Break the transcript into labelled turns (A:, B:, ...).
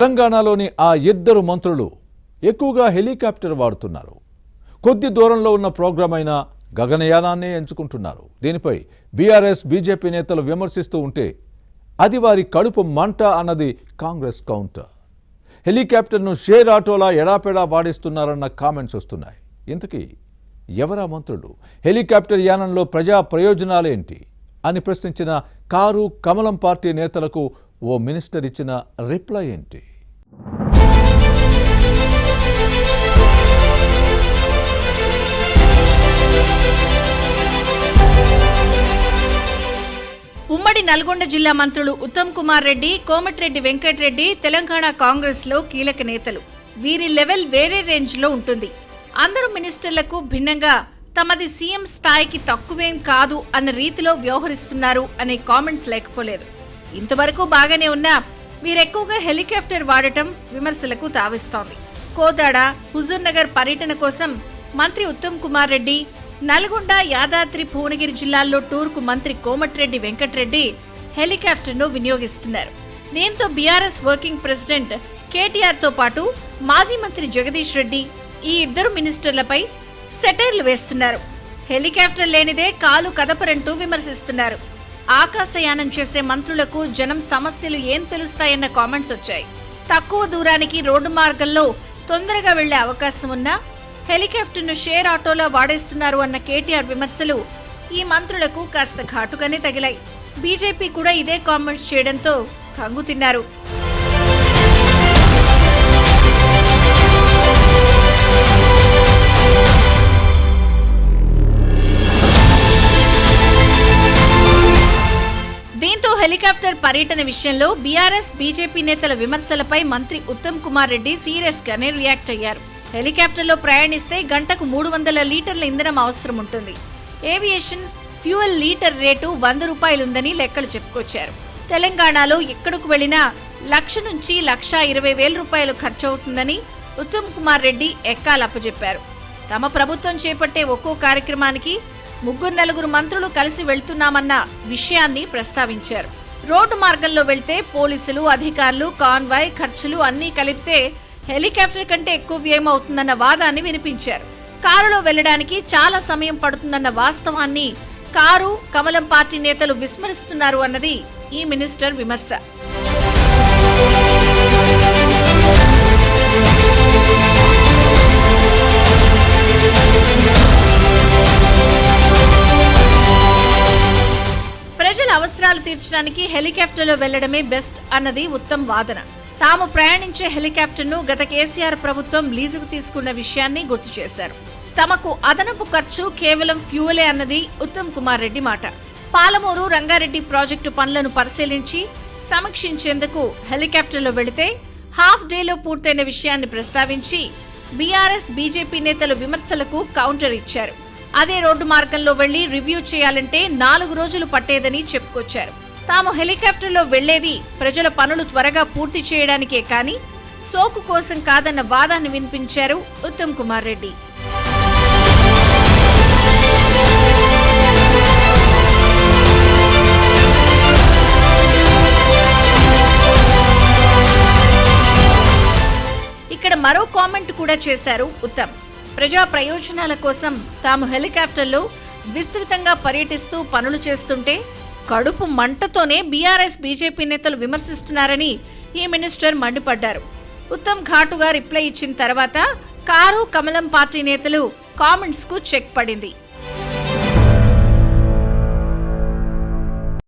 A: తెలంగాణలోని ఆ ఇద్దరు మంత్రులు ఎక్కువగా హెలికాప్టర్ వాడుతున్నారు. కొద్ది దూరంలో ఉన్న ప్రోగ్రాం అయిన గగనయానాన్నే ఎంచుకుంటున్నారు. దీనిపై బీఆర్ఎస్ బీజేపీ నేతలు విమర్శిస్తూ ఉంటే అది వారి కడుపు మంట అన్నది కాంగ్రెస్ కౌంటర్. హెలికాప్టర్ను షేర్ ఆటోలా ఎడాపెడా వాడిస్తున్నారన్న కామెంట్స్ వస్తున్నాయి. ఇంతకీ ఎవరా మంత్రులు? హెలికాప్టర్ యానంలో ప్రజా ప్రయోజనాలేంటి అని ప్రశ్నించిన కారు కమలం పార్టీ నేతలకు ఓ మినిస్టర్ ఇచ్చిన రిప్లై ఏంటి?
B: ఉమ్మడి నల్గొండ జిల్లా మంత్రులు ఉత్తమ్ కుమార్ రెడ్డి, కోమటిరెడ్డి వెంకటరెడ్డి తెలంగాణ కాంగ్రెస్ లో కీలక నేతలు. వీరి లెవెల్ వేరే రేంజ్ లో ఉంటుంది. అందరూ మినిస్టర్లకు భిన్నంగా తమది సీఎం స్థాయికి తక్కువేం కాదు అన్న రీతిలో వ్యవహరిస్తున్నారు అనే కామెంట్స్ లేకపోలేదు. ఇంతవరకు బాగానే ఉన్నా వీరెక్కువగా హెలికాప్టర్ వాడటం విమర్శలకు తావిస్తోంది. కోదాడ, హుజూర్ నగర్ పర్యటన కోసం మంత్రి ఉత్తమ్ కుమార్ రెడ్డి, నల్గొండ, యాదాద్రి, భువనగిరి జిల్లాల్లో టూర్కు మంత్రి కోమటిరెడ్డి వెంకటరెడ్డి హెలికాప్టర్ను వినియోగిస్తున్నారు. దీంతో బీఆర్ఎస్ వర్కింగ్ ప్రెసిడెంట్ కేటీఆర్ తో పాటు మాజీ మంత్రి జగదీష్ రెడ్డి ఈ ఇద్దరు మినిస్టర్లపై సెటైర్లు వేస్తున్నారు. హెలికాప్టర్ లేనిదే కాలు కదపరంటూ విమర్శిస్తున్నారు. ఆకాశయానం చేసే మంత్రులకు జనం సమస్యలు ఏం తెలుస్తాయన్న కామెంట్స్ వచ్చాయి. తక్కువ దూరానికి రోడ్డు మార్గంలో తొందరగా వెళ్లే అవకాశం ఉన్నా హెలికాప్టర్ను షేర్ ఆటోలా వాడేస్తున్నారు అన్న కేటీఆర్ విమర్శలు ఈ మంత్రులకు కాస్త ఘాటుగానే తగిలాయి. బీజేపీ కూడా ఇదే కామెంట్స్ చేయడంతో కంగు తిన్నారు. దీంతో హెలికాప్టర్ పర్యటన విషయంలో బీఆర్ఎస్ బీజేపీ నేతల విమర్శలపై మంత్రి ఉత్తమ్ కుమార్ రెడ్డి సీరియస్ గానే రియాక్ట్ అయ్యారు. హెలికాప్టర్లో ప్రయాణిస్తే గంటకు 300 లీటర్ల ఇంధనం అవసరం ఉంటుంది. ఏవియేషన్ ఫ్యూయల్ లీటర్ రేటు 100 రూపాయలుందని లెక్కలు చెప్పుకొచ్చారు. తెలంగాణలో ఎక్కడకు వెళ్లినా 1,00,000 నుంచి 1,20,000 రూపాయలు ఖర్చవుతుందని ఉత్తమ్ కుమార్ రెడ్డి ఎక్కాలప్పజెప్పారు. తమ ప్రభుత్వం చేపట్టే ఒక్కో కార్యక్రమానికి 3-4 మంత్రులు కలిసి వెళ్తున్నామన్న విషయాన్ని ప్రస్తావించారు. రోడ్డు మార్గంలో వెళ్తే పోలీసులు, అధికారులు, కాన్వాయ్ ఖర్చులు అన్నీ కలిపితే హెలికాప్టర్ కంటే ఎక్కువ వ్యయం అవుతుందన్న వాదాన్ని వినిపించారు. కారులో వెళ్లడానికి చాలా సమయం పడుతుందన్న వాస్తవాన్ని కారు కమలం పార్టీ నేతలు విస్మరిస్తున్నారు అన్నది ఈ మినిస్టర్ విమర్శ. ప్రజల అవసరాలు తీర్చడానికి హెలికాప్టర్లో వెళ్లడమే బెస్ట్ అన్నది ఉత్తమ్ వాదన. తాము ప్రయాణించే హెలికాప్టర్ను గత కేసీఆర్ ప్రభుత్వం లీజుకు తీసుకున్న విషయాన్ని గుర్తు చేశారు. తమకు అదనపు ఖర్చు కేవలం ఫ్యూయలే అన్నది ఉత్తమ్ కుమార్ రెడ్డి మాట. పాలమూరు, రంగారెడ్డి ప్రాజెక్టు పనులను పరిశీలించి సమీక్షించేందుకు హెలికాప్టర్లో వెళితే హాఫ్ డేలో పూర్తయిన విషయాన్ని ప్రస్తావించి బీఆర్ఎస్ బీజేపీ నేతలు విమర్శలకు కౌంటర్ ఇచ్చారు. అదే రోడ్డు మార్గంలో వెళ్లి రివ్యూ చేయాలంటే 4 రోజులు పట్టేదని చెప్పుకొచ్చారు. తాము హెలికాప్టర్లో వెళ్లేది ప్రజల పనులు త్వరగా పూర్తి చేయడానికే కానీ సోకు కోసం కాదన్న వాదాన్ని వినిపించారు ఉత్తమ్ కుమార్ రెడ్డి. ఇక్కడ మరో కామెంట్ కూడా చేశారు ఉత్తమ్. ప్రజా ప్రయోజనాల కోసం తాము హెలికాప్టర్లో విస్తృతంగా పర్యటిస్తూ పనులు చేస్తుంటే కడుపు మంటతోనే బీఆర్ఎస్ బీజేపీ నేతలు విమర్శిస్తున్నారని ఈ మినిస్టర్ మండిపడ్డారు. ఉత్తమ్ ఘాటుగా రిప్లై ఇచ్చిన తర్వాత కారు కమలం పార్టీ నేతలు కామెంట్స్ కు చెక్ పడింది.